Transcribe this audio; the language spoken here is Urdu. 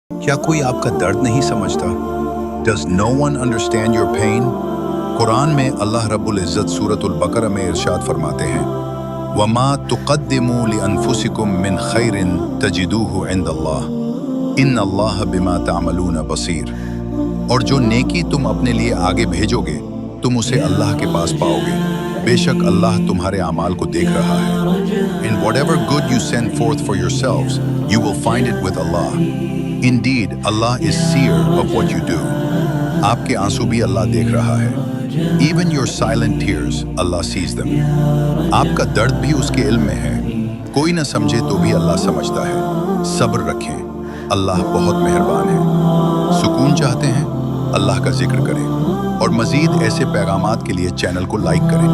کیا کوئی آپ کا درد نہیں سمجھتا؟ Does no one understand your pain? قرآن میں اللہ رب العزت سورۃ البقرہ میں ارشاد فرماتے ہیں وَمَا تُقَدِّمُوا لِأَنفُسِكُم مِّن خَيْرٍ تَجِدُوهُ عِندَ اللَّهِ إِنَّ اللَّهَ بِمَا تَعْمَلُونَ بَصِيرٌ۔ اور جو نیکی تم اپنے لیے آگے بھیجو گے تم اسے اللہ کے پاس پاؤ گے، بے شک اللہ تمہارے اعمال کو دیکھ رہا ہے۔ In whatever good you send forth for yourselves, you will find it with Allah. Indeed, Allah is seer of what you do. آپ کے آنسو بھی اللہ دیکھ رہا ہے۔ Even your silent tears, Allah sees them. آپ کا درد بھی اس کے علم میں ہے، کوئی نہ سمجھے تو بھی اللہ سمجھتا ہے۔ صبر رکھیں، اللہ بہت مہربان ہے۔ سکون چاہتے ہیں؟ اللہ کا ذکر کریں، اور مزید ایسے پیغامات کے لیے چینل کو لائک کریں۔